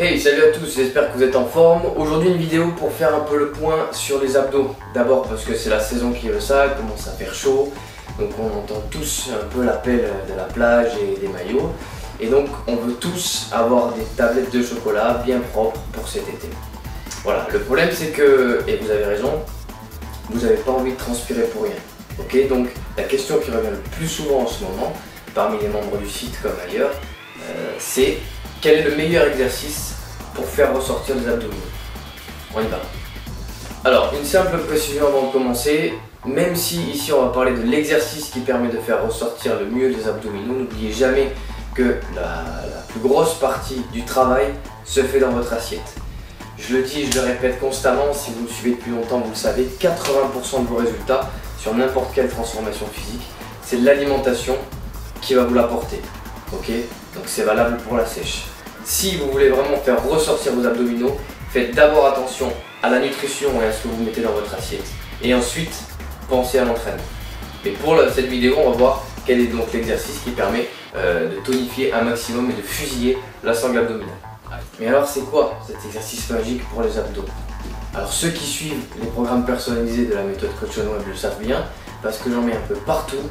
Hey, salut à tous, j'espère que vous êtes en forme. Aujourd'hui une vidéo pour faire un peu le point sur les abdos. D'abord parce que c'est la saison qui veut ça, il commence à faire chaud. Donc on entend tous un peu l'appel de la plage et des maillots. Et donc on veut tous avoir des tablettes de chocolat bien propres pour cet été. Voilà, le problème c'est que, et vous avez raison, vous n'avez pas envie de transpirer pour rien. Ok, donc la question qui revient le plus souvent en ce moment, parmi les membres du site comme ailleurs, c'est quel est le meilleur exercice pour faire ressortir les abdominaux? On y va. Alors, une simple précision avant de commencer, même si ici on va parler de l'exercice qui permet de faire ressortir le mieux les abdominaux, n'oubliez jamais que la plus grosse partie du travail se fait dans votre assiette. Je le dis, je le répète constamment, si vous me suivez depuis longtemps, vous le savez, 80% de vos résultats sur n'importe quelle transformation physique, c'est l'alimentation qui va vous l'apporter. Ok? Donc c'est valable pour la sèche. Si vous voulez vraiment faire ressortir vos abdominaux, faites d'abord attention à la nutrition et à ce que vous mettez dans votre assiette. Et ensuite, pensez à l'entraînement. Mais pour cette vidéo, on va voir quel est donc l'exercice qui permet de tonifier un maximum et de fusiller la sangle abdominale. Mais alors c'est quoi cet exercice magique pour les abdos? Alors ceux qui suivent les programmes personnalisés de la méthode Coach on Web le savent bien, parce que j'en mets un peu partout,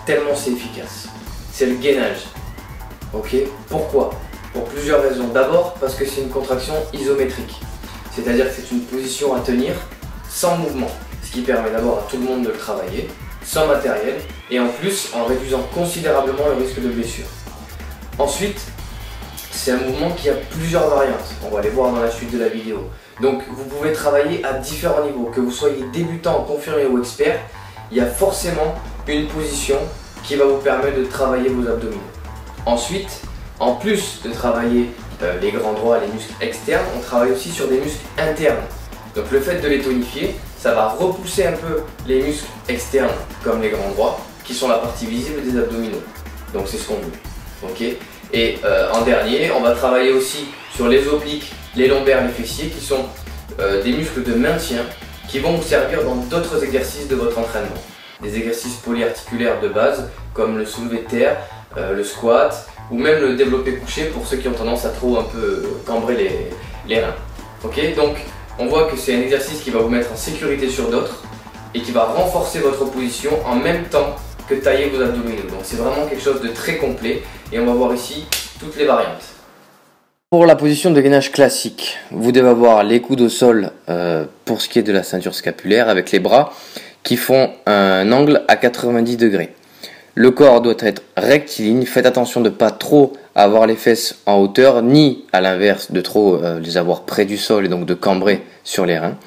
tellement c'est efficace. C'est le gainage. Ok? Pourquoi? Pour plusieurs raisons. D'abord parce que c'est une contraction isométrique, c'est-à-dire que c'est une position à tenir sans mouvement, ce qui permet d'abord à tout le monde de le travailler, sans matériel, et en plus en réduisant considérablement le risque de blessure. Ensuite, c'est un mouvement qui a plusieurs variantes, on va les voir dans la suite de la vidéo. Donc vous pouvez travailler à différents niveaux, que vous soyez débutant, confirmé ou expert, il y a forcément une position qui va vous permettre de travailler vos abdominaux. Ensuite, en plus de travailler les grands droits, les muscles externes, on travaille aussi sur des muscles internes. Donc le fait de les tonifier, ça va repousser un peu les muscles externes, comme les grands droits, qui sont la partie visible des abdominaux. Donc c'est ce qu'on veut. Okay, et en dernier, on va travailler aussi sur les obliques, les lombaires, les fessiers, qui sont des muscles de maintien qui vont vous servir dans d'autres exercices de votre entraînement. Des exercices polyarticulaires de base, comme le soulevé de terre, le squat, ou même le développé couché pour ceux qui ont tendance à trop un peu cambrer les reins. Ok, donc on voit que c'est un exercice qui va vous mettre en sécurité sur d'autres et qui va renforcer votre position en même temps que tailler vos abdominaux. Donc c'est vraiment quelque chose de très complet et on va voir ici toutes les variantes. Pour la position de gainage classique, vous devez avoir les coudes au sol pour ce qui est de la ceinture scapulaire avec les bras qui font un angle à 90 degrés. Le corps doit être rectiligne, faites attention de ne pas trop avoir les fesses en hauteur, ni à l'inverse de trop les avoir près du sol et donc de cambrer sur les reins.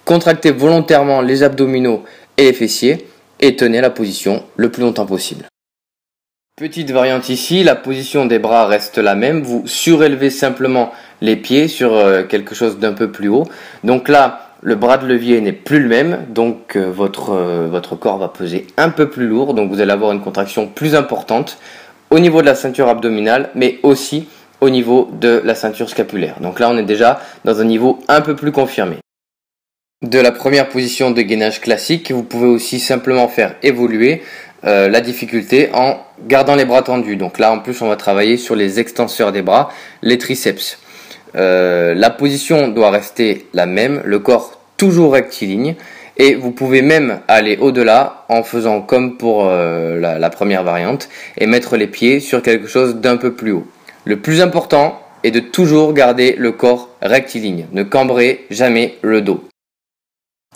Contractez volontairement les abdominaux et les fessiers et tenez la position le plus longtemps possible. Petite variante ici, la position des bras reste la même, vous surélevez simplement les pieds sur quelque chose d'un peu plus haut. Donc là, le bras de levier n'est plus le même, donc votre corps va peser un peu plus lourd, donc vous allez avoir une contraction plus importante au niveau de la ceinture abdominale, mais aussi au niveau de la ceinture scapulaire. Donc là, on est déjà dans un niveau un peu plus confirmé. De la première position de gainage classique, vous pouvez aussi simplement faire évoluer la difficulté en gardant les bras tendus. Donc là, en plus, on va travailler sur les extenseurs des bras, les triceps. La position doit rester la même, le corps toujours rectiligne et vous pouvez même aller au-delà en faisant comme pour la première variante et mettre les pieds sur quelque chose d'un peu plus haut. Le plus important est de toujours garder le corps rectiligne, ne cambrez jamais le dos.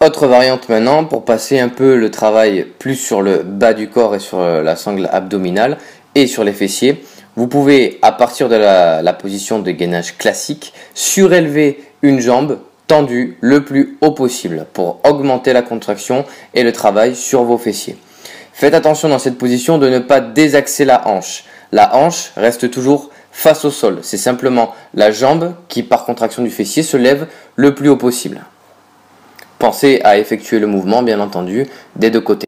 Autre variante maintenant pour passer un peu le travail plus sur le bas du corps et sur la sangle abdominale et sur les fessiers. Vous pouvez, à partir de la position de gainage classique, surélever une jambe tendue le plus haut possible pour augmenter la contraction et le travail sur vos fessiers. Faites attention dans cette position de ne pas désaxer la hanche. La hanche reste toujours face au sol. C'est simplement la jambe qui, par contraction du fessier, se lève le plus haut possible. Pensez à effectuer le mouvement, bien entendu, des deux côtés.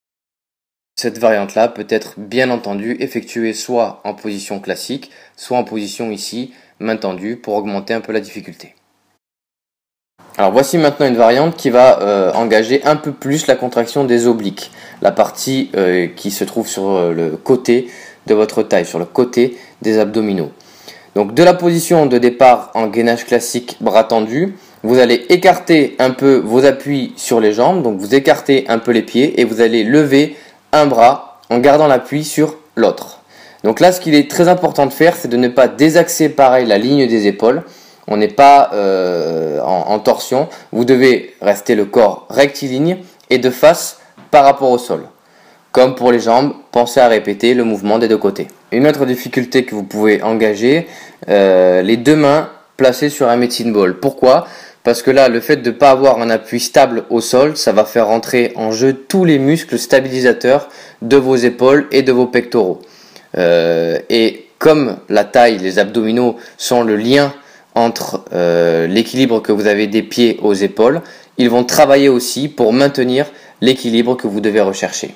Cette variante-là peut être bien entendu effectuée soit en position classique, soit en position ici, main tendue, pour augmenter un peu la difficulté. Alors voici maintenant une variante qui va engager un peu plus la contraction des obliques, la partie qui se trouve sur le côté de votre taille, sur le côté des abdominaux. Donc de la position de départ en gainage classique bras tendu, vous allez écarter un peu vos appuis sur les jambes, donc vous écartez un peu les pieds et vous allez lever un bras en gardant l'appui sur l'autre. Donc là, ce qu'il est très important de faire, c'est de ne pas désaxer pareil la ligne des épaules. On n'est pas en torsion, vous devez rester le corps rectiligne et de face par rapport au sol. Comme pour les jambes, pensez à répéter le mouvement des deux côtés. Une autre difficulté que vous pouvez engager, les deux mains placées sur un medicine ball. Pourquoi ? Parce que là, le fait de ne pas avoir un appui stable au sol, ça va faire rentrer en jeu tous les muscles stabilisateurs de vos épaules et de vos pectoraux. Et comme la taille, les abdominaux sont le lien entre l'équilibre que vous avez des pieds aux épaules, ils vont travailler aussi pour maintenir l'équilibre que vous devez rechercher.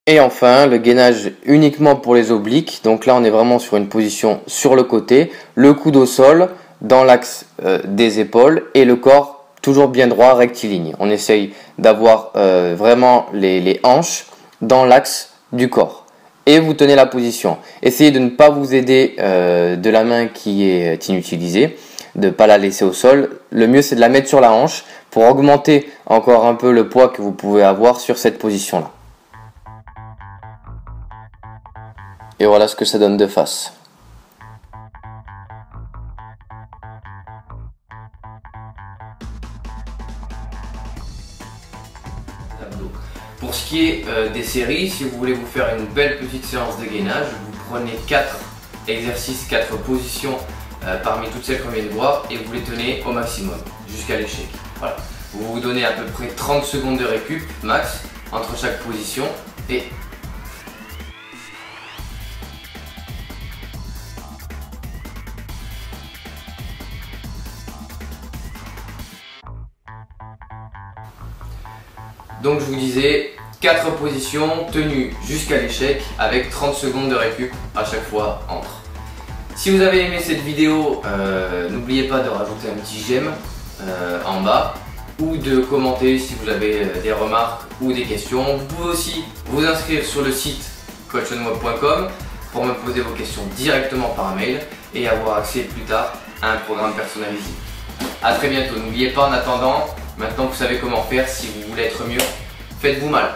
Et enfin, le gainage uniquement pour les obliques. Donc là, on est vraiment sur une position sur le côté, le coude au sol, dans l'axe des épaules et le corps toujours bien droit, rectiligne. On essaye d'avoir vraiment les hanches dans l'axe du corps. Et vous tenez la position. Essayez de ne pas vous aider de la main qui est inutilisée, de ne pas la laisser au sol. Le mieux, c'est de la mettre sur la hanche pour augmenter encore un peu le poids que vous pouvez avoir sur cette position-là. Et voilà ce que ça donne de face. Pour ce qui est des séries, si vous voulez vous faire une belle petite séance de gainage, vous prenez 4 exercices, 4 positions parmi toutes celles qu'on vient de voir et vous les tenez au maximum jusqu'à l'échec. Voilà. Vous vous donnez à peu près 30 secondes de récup max entre chaque position et donc je vous disais 4 positions tenues jusqu'à l'échec avec 30 secondes de récup à chaque fois entre. Si vous avez aimé cette vidéo, n'oubliez pas de rajouter un petit j'aime en bas ou de commenter si vous avez des remarques ou des questions. Vous pouvez aussi vous inscrire sur le site coachonweb.com pour me poser vos questions directement par mail et avoir accès plus tard à un programme personnalisé. A très bientôt, n'oubliez pas en attendant, maintenant que vous savez comment faire, si vous voulez être mieux, faites-vous mal.